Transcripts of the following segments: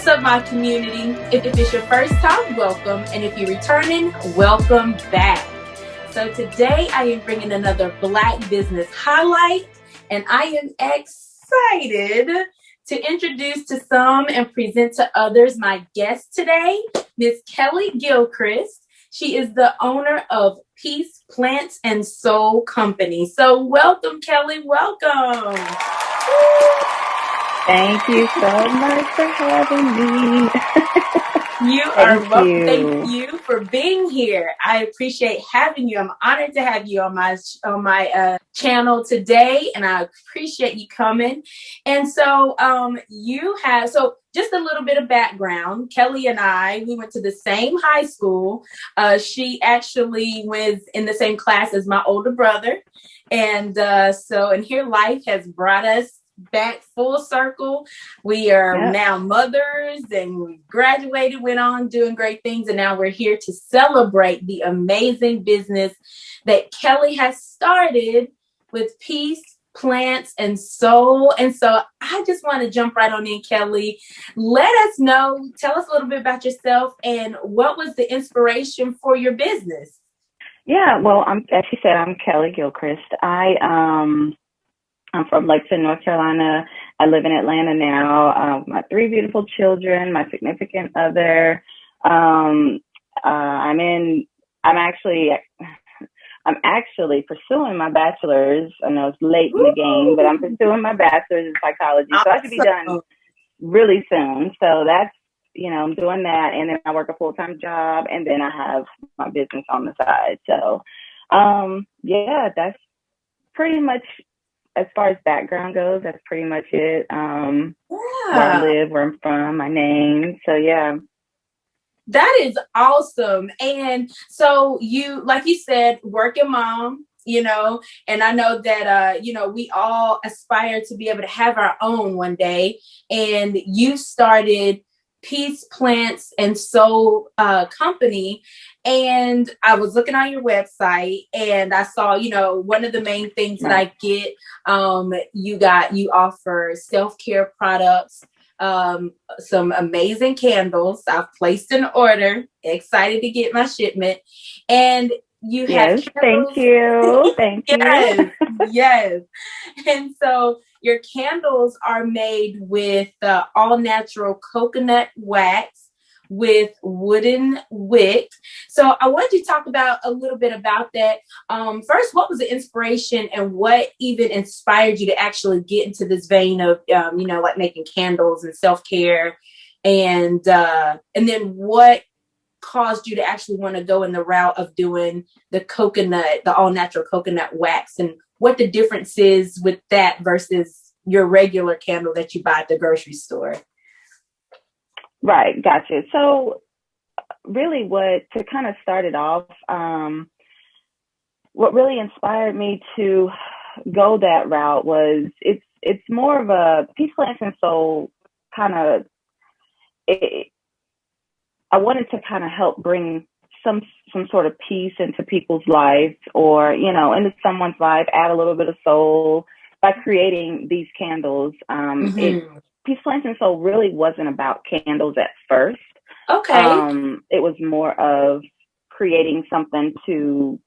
What's up, my community? If it's your first time, welcome. And if you're returning, welcome back. So today I am bringing another Black business highlight, and I am excited to introduce to some and present to others my guest today, Miss Kelly Gilchrist. She is the owner of Peace Plants and Soul Company. So welcome, Kelly. Welcome. Thank you so much for having me. You are welcome. Thank you for being here. I appreciate having you. I'm honored to have you on my channel today, and I appreciate you coming. And so just a little bit of background. Kelly and we went to the same high school. She actually was in the same class as my older brother. And here life has brought us back full circle. We are now mothers, and we graduated, went on doing great things, and now we're here to celebrate the amazing business that Kelly has started with Peace Plants and Soul. And so I just want to jump right on in, Kelly. Let us know, tell us a little bit about yourself and what was the inspiration for your business? Yeah, well, as she said, I'm Kelly Gilchrist. I'm from Lexington, North Carolina. I live in Atlanta now. My 3 beautiful children, my significant other. I'm actually pursuing my bachelor's. I know it's late in the game, but I'm pursuing my bachelor's in psychology. So I should be done really soon. So that's, I'm doing that. And then I work a full-time job, and then I have my business on the side. So, that's pretty much, as far as background goes, that's pretty much it. Where I live, where I'm from, my name. So, yeah. That is awesome. And so you, like you said, working mom, and I know that, we all aspire to be able to have our own one day. And you started Peace Plants and Soul Company. And I was looking on your website, and I saw, one of the main things that I get, you offer self-care products, some amazing candles. I've placed an order, excited to get my shipment. And you have candles. Thank you. Thank you. Yes. And so your candles are made with all natural coconut wax with wooden wick. So I wanted to talk a little bit about that. First, what was the inspiration, and what even inspired you to actually get into this vein of, like making candles and self-care, and then what caused you to actually want to go in the route of doing the all natural coconut wax, and what the difference is with that versus your regular candle that you buy at the grocery store? Right. Gotcha. So really to kind of start it off, what really inspired me to go that route was it's more of a Peace Plants and Soul kind of, I wanted to kind of help bring some sort of peace into people's lives, or, into someone's life, add a little bit of soul by creating these candles. Peace Plants and Soul really wasn't about candles at first. Okay. It was more of creating something to,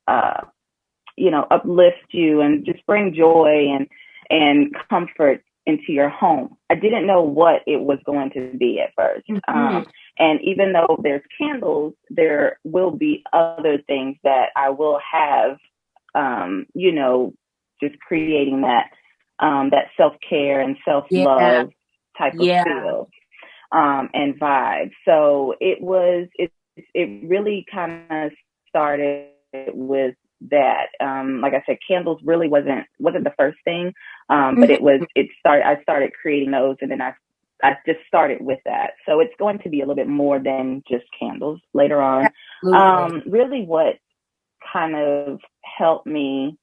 uplift you and just bring joy and comfort into your home. I didn't know what it was going to be at first. And even though there's candles, there will be other things that I will have, just creating that self-care and self-love type of feel and vibe. So it really kind of started with that. Like I said, candles really wasn't the first thing, but I started creating those, and then I just started with that. So it's going to be a little bit more than just candles later on. Really what kind of helped me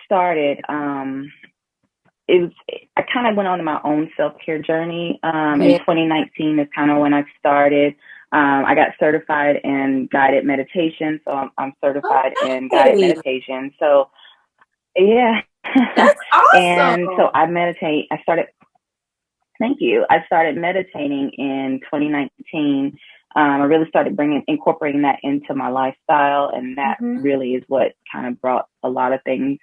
started, I kind of went on my own self-care journey. In 2019 is kind of when I started. I got certified in guided meditation. So I'm certified in guided meditation. So yeah. That's awesome. And so I meditate. I started Thank you. I started meditating in 2019. I really started incorporating that into my lifestyle, and that really is what kind of brought a lot of things.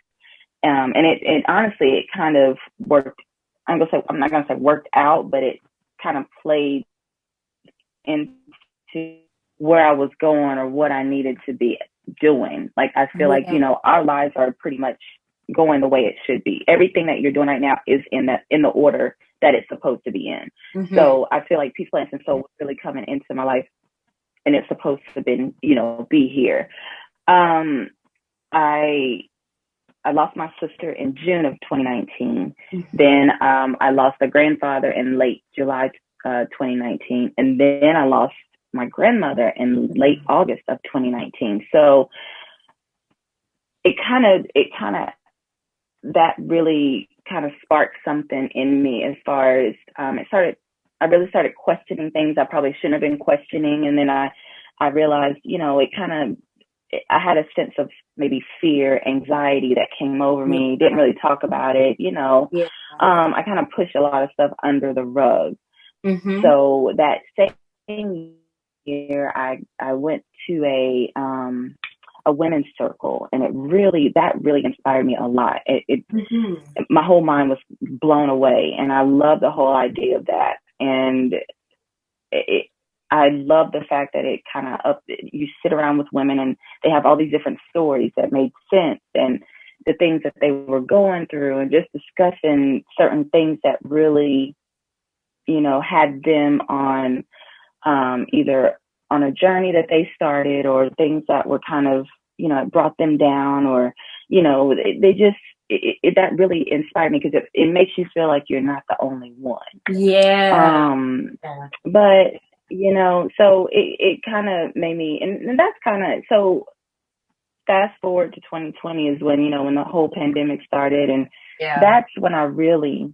And it honestly, it kind of worked. I'm not gonna say worked out, but it kind of played into where I was going or what I needed to be doing. Like, I feel like, our lives are pretty much going the way it should be. Everything that you're doing right now is in the order that it's supposed to be in. So I feel like Peace, Plants, and Soul was really coming into my life, and it's supposed to be here. I lost my sister in June of 2019. Then I lost a grandfather in late July 2019, and then I lost my grandmother in late August of 2019. So it kind of that really kind of sparked something in me as far as I really started questioning things I probably shouldn't have been questioning. And then I realized, I had a sense of maybe fear, anxiety that came over me. Didn't really talk about it, I kind of pushed a lot of stuff under the rug. So that same year, I went to a women's circle, and that really inspired me a lot. My whole mind was blown away, and I love the whole idea of that. And I love the fact that it kind of you sit around with women, and they have all these different stories that made sense, and the things that they were going through, and just discussing certain things that really, had them on either on a journey that they started, or things that were kind of, brought them down, or, they just, that really inspired me, because it makes you feel like you're not the only one. But, so it kind of made me, and that's kind of, so fast forward to 2020 is when, when the whole pandemic started. And that's when I really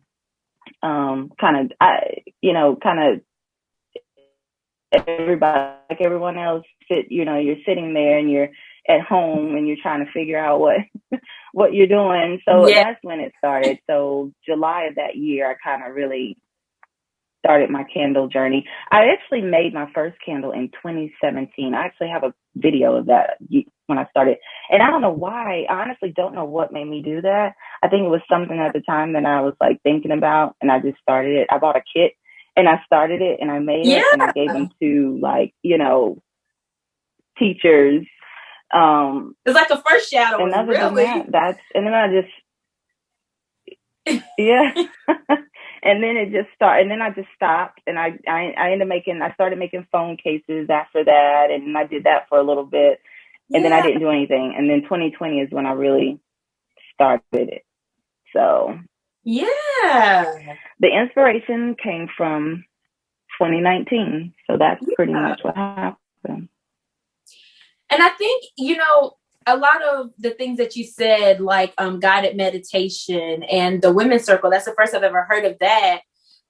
everybody, like everyone else, you're sitting there and you're at home and you're trying to figure out what you're doing. So that's when it started. So July of that year, I kind of really started my candle journey. I actually made my first candle in 2017. I actually have a video of that when I started. And I don't know why. I honestly don't know what made me do that. I think it was something at the time that I was like thinking about, and I just started it. I bought a kit and I started it, and I made it, and I gave them to teachers. It's like a first shadow. And other than that, and then I just, and then it just started, and then I just stopped, and I started making phone cases after that, and I did that for a little bit, and then I didn't do anything. And then 2020 is when I really started it. So the inspiration came from 2019. So that's pretty much what happened. And I think, a lot of the things that you said, like guided meditation and the women's circle, that's the first I've ever heard of that.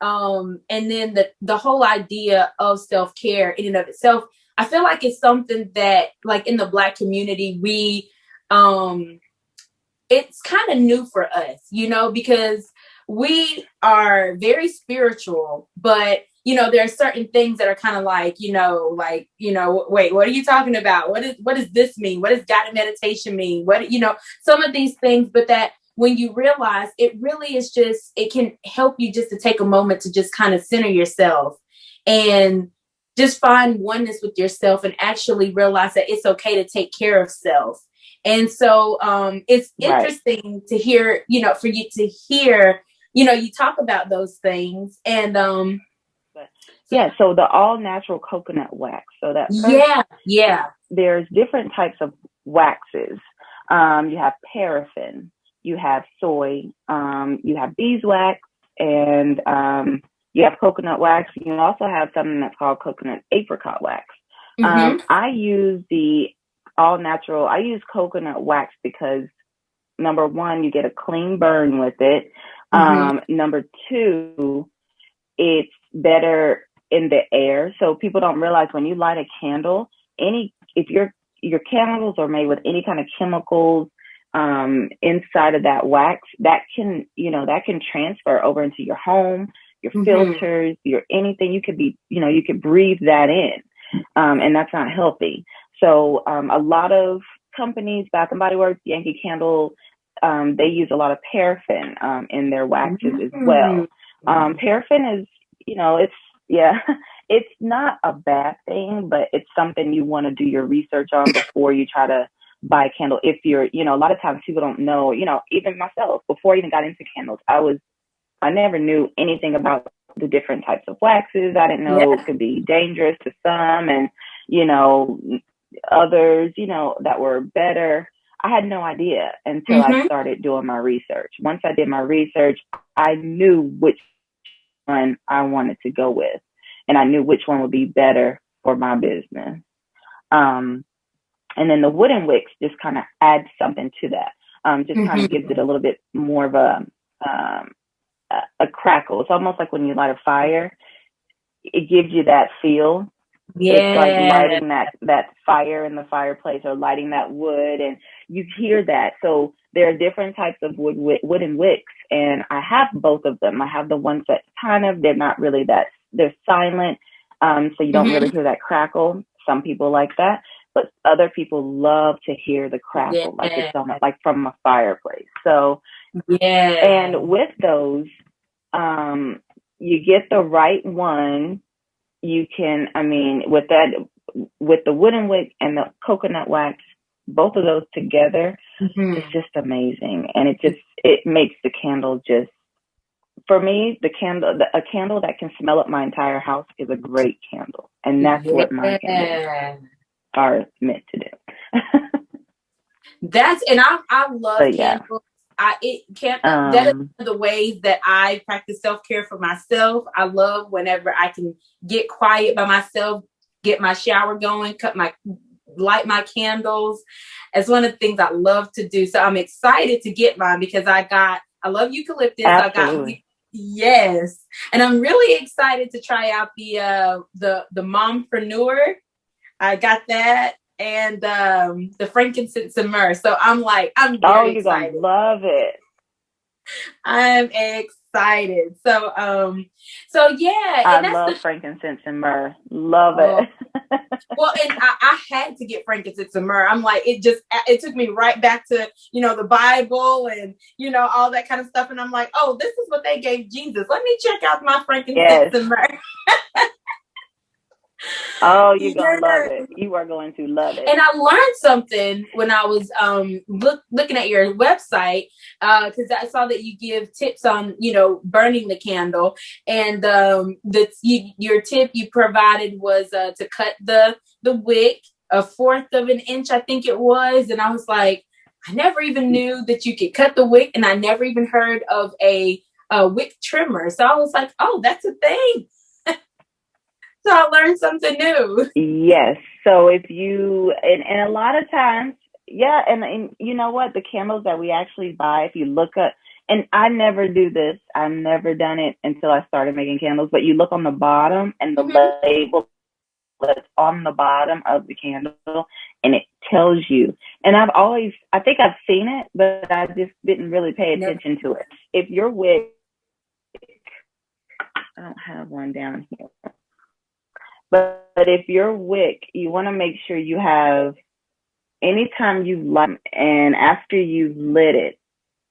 And then the whole idea of self-care in and of itself, I feel like it's something that, like, in the Black community, we, it's kind of new for us, because we are very spiritual, but there are certain things that are kind of like, wait, what are you talking about? What does this mean? What does guided meditation mean? Some of these things, but that when you realize it really is just, it can help you just to take a moment to just kind of center yourself and just find oneness with yourself, and actually realize that it's okay to take care of self. And so it's interesting to hear, for you to hear, you talk about those things. And so the all natural coconut wax. So that there's different types of waxes. You have paraffin, you have soy, you have beeswax, and you have coconut wax. You also have something that's called coconut apricot wax. I use the all natural. I use coconut wax because, number one, you get a clean burn with it. Number two, it's better in the air. So people don't realize when you light a candle, if your candles are made with any kind of chemicals inside of that wax, that can transfer over into your home, your filters, your anything. You could be, you could breathe that in, and that's not healthy. So a lot of companies, Bath and Body Works, Yankee Candle, they use a lot of paraffin in their waxes as well. Paraffin is, it's not a bad thing, but it's something you want to do your research on before you try to buy a candle. If you're, a lot of times people don't know, even myself, before I even got into candles, I never knew anything about the different types of waxes. I didn't know it could be dangerous to some, and, others, that were better. I had no idea until I started doing my research. Once I did my research, I knew which one I wanted to go with, and I knew which one would be better for my business. And then the wooden wicks just kind of adds something to that. Just kind of gives it a little bit more of a crackle. It's almost like when you light a fire, it gives you that feel. It's like lighting that fire in the fireplace, or lighting that wood, and you hear that. So there are different types of wooden wicks, and I have both of them. I have the ones that they're not really they're silent, so you don't really hear that crackle. Some people like that, but other people love to hear the crackle, like it's almost like from a fireplace. So and with those, you get the right one. You can, with the wooden wick and the coconut wax, both of those together, it's just amazing. And it makes the candle for me, a candle that can smell up my entire house is a great candle. And that's what my candles are meant to do. I love candles. That is one of the ways that I practice self-care for myself. I love whenever I can get quiet by myself, get my shower going, light my candles. It's one of the things I love to do. So I'm excited to get mine because I love eucalyptus. Absolutely. Yes. And I'm really excited to try out the mompreneur. I got that. And the frankincense and myrrh. So I'm very excited. You're gonna love it. I'm excited. So yeah. I love frankincense and myrrh. Love it. Well, and I had to get frankincense and myrrh. I'm like, it took me right back to, the Bible and, all that kind of stuff. And I'm like, oh, this is what they gave Jesus. Let me check out my frankincense and myrrh. Oh, you're going to love it. You are going to love it. And I learned something when I was looking at your website, because I saw that you give tips on, burning the candle. And your tip you provided was to cut the wick 1/4 of an inch, I think it was. And I was like, I never even knew that you could cut the wick. And I never even heard of a wick trimmer. So I was like, oh, that's a thing. So I learned something new. Yes. So if you, and a lot of times, and you know what, the candles that we actually buy, if you look up, and I never do this, I've never done it until I started making candles, but you look on the bottom and the label that's on the bottom of the candle, and it tells you. And I think I've seen it, but I just didn't really pay attention to it. If your wick, I don't have one down here. But if your wick, you want to make sure you have, anytime you light and after you lit it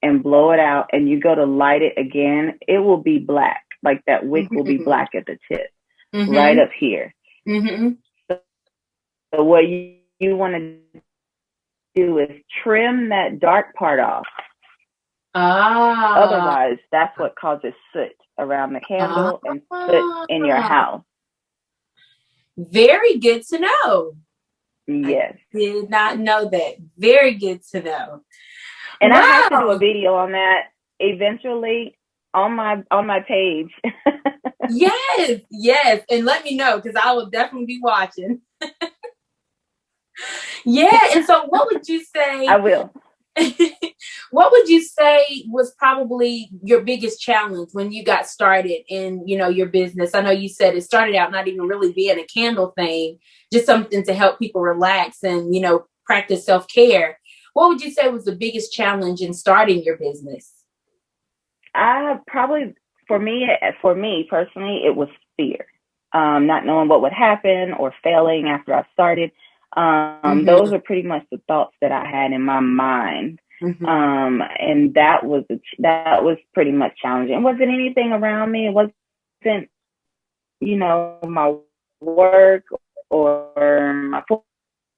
and blow it out and you go to light it again, it will be black. Like that wick will be black at the tip, right up here. So what you want to do is trim that dark part off. Otherwise, that's what causes soot around the candle and soot in your house. Very good to know. Yes. I did not know that. Very good to know. And I have to do a video on that eventually on my page. Yes. And let me know, because I will definitely be watching. Yeah. And so what would you say? I will. What would you say was probably your biggest challenge when you got started in, your business? I know you said it started out not even really being a candle thing, just something to help people relax and, practice self-care. What would you say was the biggest challenge in starting your business? Probably for me personally, it was fear. Not knowing what would happen or failing after I started. Those are pretty much the thoughts that I had in my mind. And that was pretty much challenging. It wasn't anything around me. It wasn't, my work or my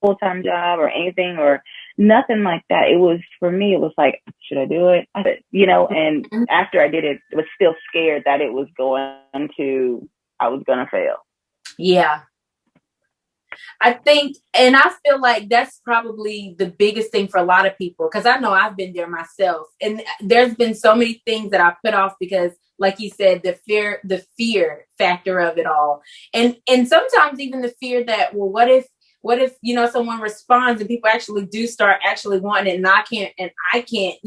full-time job or anything or nothing like that. It was, for me, it was like, should I do it? And after I did it, I was still scared that I was going to fail. Yeah. I think, and I feel like that's probably the biggest thing for a lot of people, because I know I've been there myself. And there's been so many things that I put off because, like you said, the fear factor of it all. And sometimes even the fear that, well, what if, someone responds and people actually do start actually wanting it, and I can't,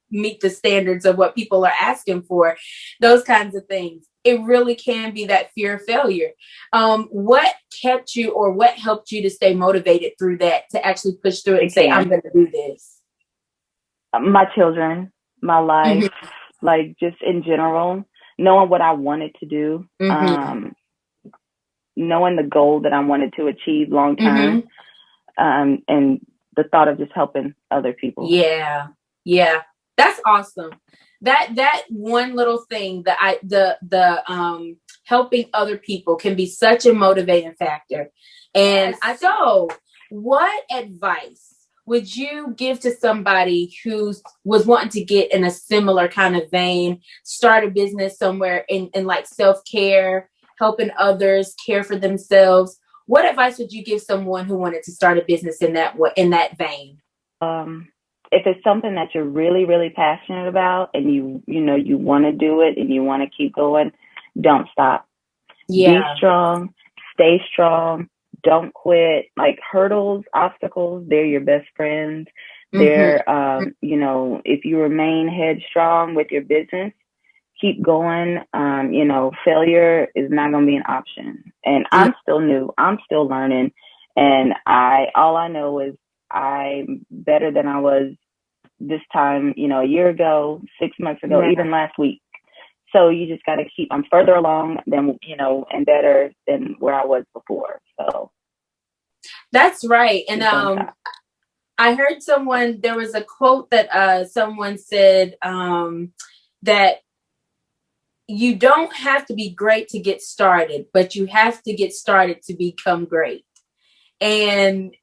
meet the standards of what people are asking for, those kinds of things. It really can be that fear of failure. What kept you, or what helped you to stay motivated through that, to actually push through it and say, I'm going to do this? My children, my life, like just in general, knowing what I wanted to do, knowing the goal that I wanted to achieve long term, and the thought of just helping other people. Yeah. That's awesome. That one little thing, that the helping other people can be such a motivating factor. And so, what advice would you give to somebody who was wanting to get in a similar kind of vein, start a business somewhere in like self-care, helping others care for themselves? What advice would you give someone who wanted to start a business in that vein? If it's something that you're really, really passionate about, and you want to do it and you want to keep going, don't stop. Yeah. Be strong, stay strong, don't quit. Like, hurdles, obstacles, they're your best friends. They're, if you remain headstrong with your business, keep going. Failure is not going to be an option. And I'm still new. I'm still learning. And all I know is I'm better than I was this time, a year ago, 6 months ago, even last week. So you just got to I'm further along than, and better than where I was before. So that's right. And I heard there was a quote that someone said, that you don't have to be great to get started, but you have to get started to become great. And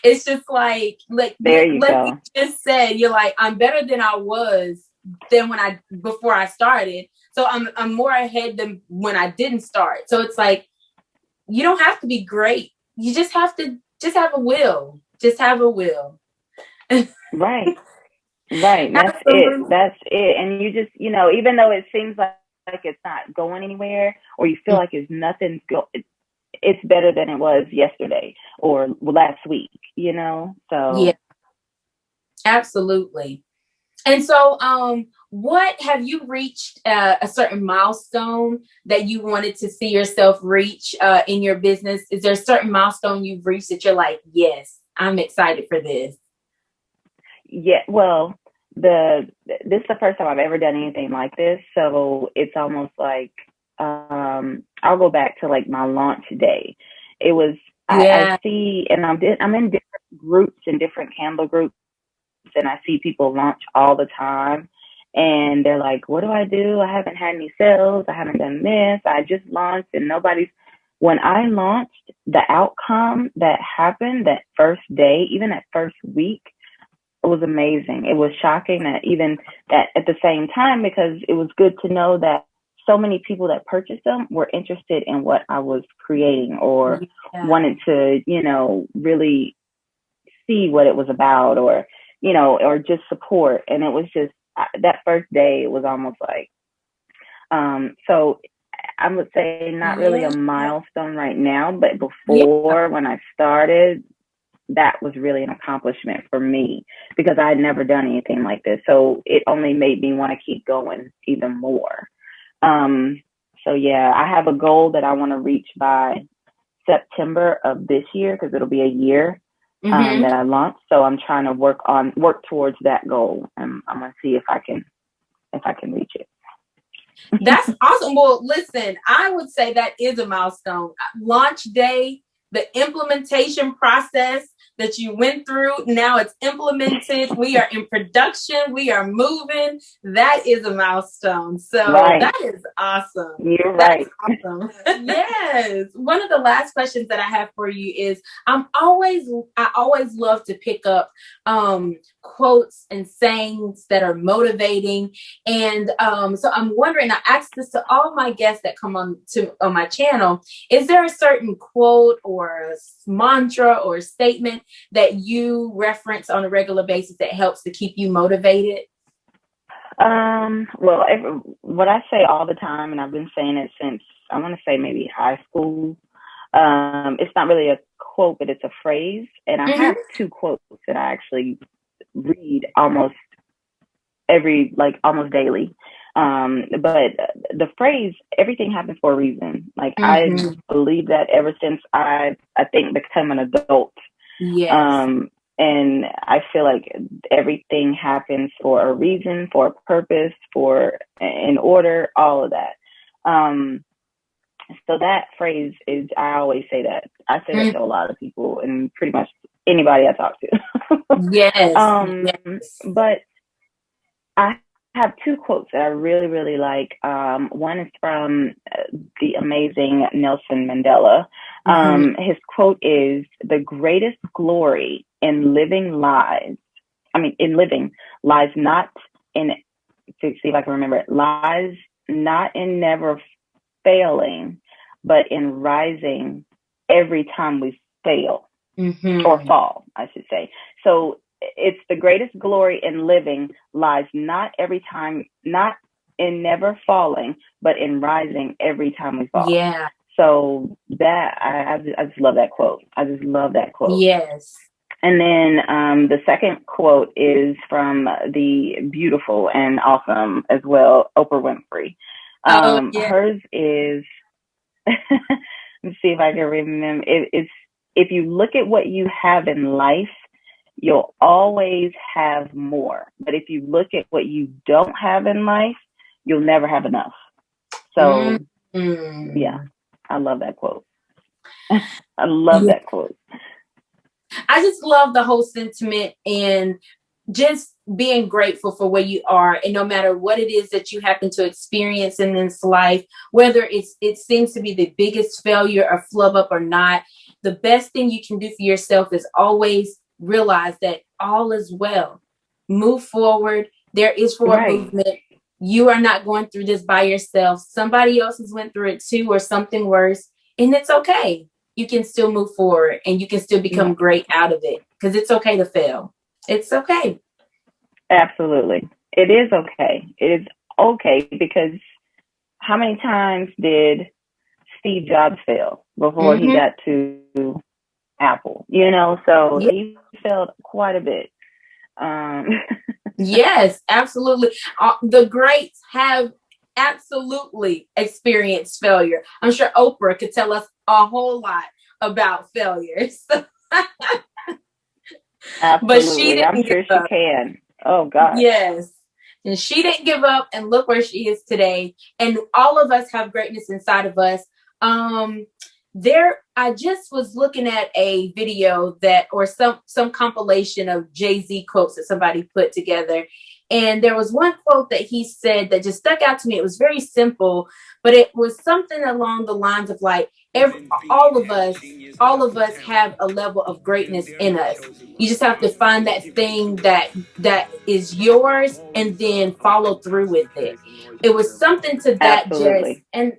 it's just like there you go. You just said, you're like, I'm better than I was before I started. So I'm more ahead than when I didn't start. So it's like, you don't have to be great. You just have to have a will. Just have a will. Right. That's it. And you just, even though it seems like it's not going anywhere, or you feel like it's better than it was yesterday or last week, so. Yeah, absolutely. And so, what have you reached a certain milestone that you wanted to see yourself reach in your business? Is there a certain milestone you've reached that you're like, yes, I'm excited for this? Yeah, well, this is the first time I've ever done anything like this. So it's almost like, I'll go back to like my launch day. It was, I see, and I'm in different groups and different candle groups, and I see people launch all the time, and they're like, what do? I haven't had any sales. I haven't done this. I just launched and when I launched, the outcome that happened that first day, even that first week, it was amazing. It was shocking that even that at the same time, because it was good to know that so many people that purchased them were interested in what I was creating, or wanted to, really see what it was about, or, or just support. And it was just that first day, it was almost like, so I would say not really a milestone right now, but before, when I started, that was really an accomplishment for me, because I had never done anything like this. So it only made me want to keep going even more. So yeah, I have a goal that I want to reach by September of this year, because it'll be a year that I launched. So I'm trying to work towards that goal, and I'm gonna see if I can reach it. That's awesome. Well, listen, I would say that is a milestone. Launch day, the implementation process that you went through, now it's implemented. We are in production. We are moving. That is a milestone. So that is awesome. You're That's right. awesome. Yes. One of the last questions that I have for you is I always love to pick up quotes and sayings that are motivating. And so I'm wondering, I ask this to all my guests that come on my channel, is there a certain quote or mantra or statement that you reference on a regular basis that helps to keep you motivated? Well, what I say all the time, and I've been saying it since, I want to say maybe high school. It's not really a quote, but it's a phrase. And I have two quotes that I actually read almost daily. But the phrase, everything happens for a reason. Like I believe that ever since I think become an adult. Yes. And I feel like everything happens for a reason, for a purpose, in order, all of that. So that phrase is, I always say that. I say that to a lot of people and pretty much anybody I talk to. Yes. But I have two quotes that I really, really like. One is from the amazing Nelson Mandela. His quote is, "The greatest glory in living lies not in," to see if I can remember it, "lies not in never failing, but in rising every time we fail," or fall, I should say. So it's the greatest glory in living lies not in never falling, but in rising every time we fall. Yeah. So that I just love that quote. I just love that quote. Yes. And then the second quote is from the beautiful and awesome as well, Oprah Winfrey. Hers is, let's see if I can remember. It's, "If you look at what you have in life, you'll always have more. But if you look at what you don't have in life, you'll never have enough." So, yeah, I love that quote. I love that quote. I just love the whole sentiment and just being grateful for where you are, and no matter what it is that you happen to experience in this life, whether it seems to be the biggest failure or flub up or not, the best thing you can do for yourself is always realize that all is well. Move forward. There is forward movement. You are not going through this by yourself. Somebody else has went through it too, or something worse, and it's okay. You can still move forward and you can still become great out of it, because it's okay to fail. It's okay. Absolutely. It is okay. It is okay, because how many times did Steve Jobs fail before he got to Apple? So he failed quite a bit. Yes, absolutely. The greats have absolutely experienced failure. I'm sure Oprah could tell us a whole lot about failures. Absolutely. But she didn't I'm sure she can. Oh, God. Yes. And she didn't give up, and look where she is today. And all of us have greatness inside of us. I just was looking at a video or some compilation of Jay-Z quotes that somebody put together. And there was one quote that he said that just stuck out to me. It was very simple, but it was something along the lines of like, all of us have a level of greatness in us. You just have to find that thing that is yours and then follow through with it. It was something to that. Absolutely. And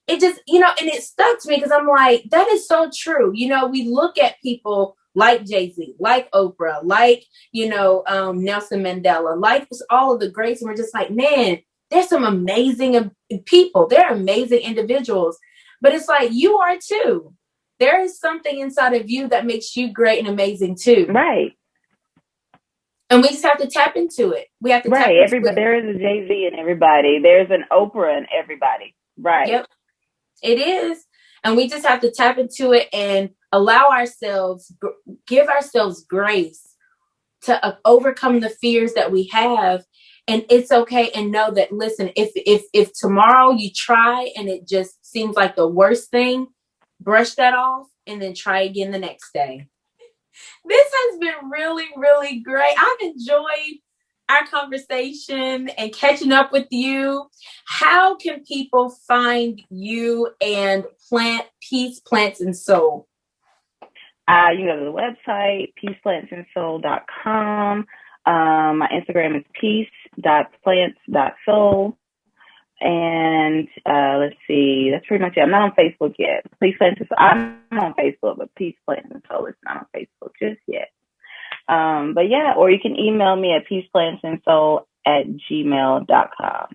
it just, and it stuck to me, because I'm like, that is so true. We look at people like Jay-Z, like Oprah, like, Nelson Mandela, like all of the greats. And we're just like, man, there's some amazing people. They're amazing individuals. But it's like, you are too. There is something inside of you that makes you great and amazing too. Right. And we just have to tap into it. We have to tap into everybody. There is a Jay-Z in everybody. There's an Oprah in everybody. Right. Yep. It is. And we just have to tap into it and allow ourselves, give ourselves grace to overcome the fears that we have. And it's okay. And know that, listen, if tomorrow you try and it just seems like the worst thing, brush that off and then try again the next day. This has been really, really great. I've enjoyed our conversation and catching up with you. How can people find you and plant Peace, Plants, and Soul? You go to the website, peaceplantsandsoul.com. My Instagram is peace.plants.soul. And let's see, that's pretty much it. I'm not on Facebook yet. Peace Plants and Soul. I'm on Facebook, but Peace Plants and Soul is not on Facebook just yet. But yeah, or you can email me at peaceplantsandsoul@gmail.com.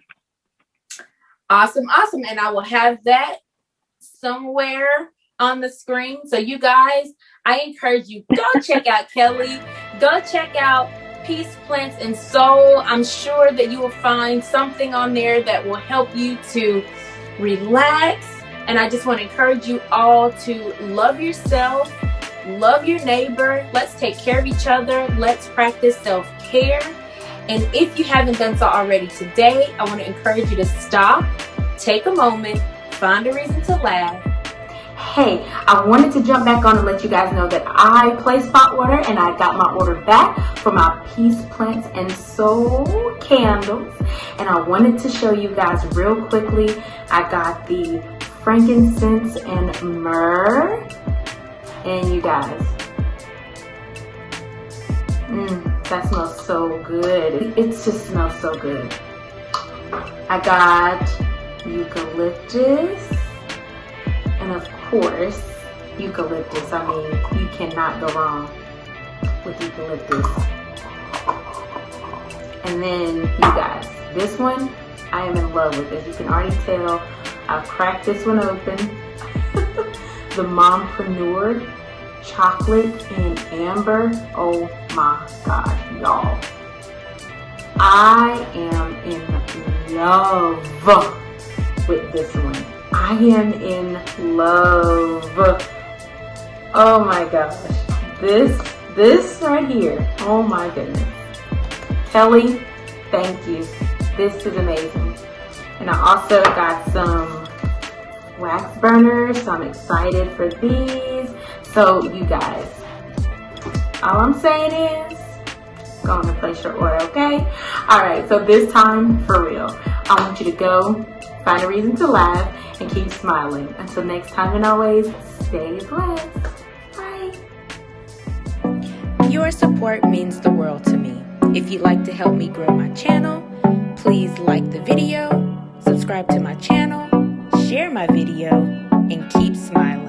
Awesome. And I will have that somewhere on the screen. So you guys, I encourage you, go check out Kelly. Go check out Peace, Plants, and Soul. I'm sure that you will find something on there that will help you to relax. And I just want to encourage you all to love yourself, love your neighbor. Let's take care of each other. Let's practice self-care. And if you haven't done so already today, I want to encourage you to stop, take a moment, find a reason to laugh. Hey, I wanted to jump back on and let you guys know that I placed hot water and I got my order back for my Peace, Plants, and Soul candles. And I wanted to show you guys real quickly. I got the frankincense and myrrh. And you guys, that smells so good. It just smells so good. I got eucalyptus. And of course, eucalyptus. I mean, you cannot go wrong with eucalyptus. And then, you guys, this one, I am in love with. As you can already tell, I've cracked this one open. The Mompreneur chocolate and amber. Oh my gosh, y'all. I am in love with this one. I am in love. Oh my gosh. This right here. Oh my goodness. Kelly, thank you. This is amazing. And I also got some wax burners, so I'm excited for these. So you guys, all I'm saying is, go on and place your order, okay? Alright, so this time, for real, I want you to go, find a reason to laugh, and keep smiling. Until next time and always, stay blessed. Bye. Your support means the world to me. If you'd like to help me grow my channel, please like the video, subscribe to my channel, share my video, and keep smiling.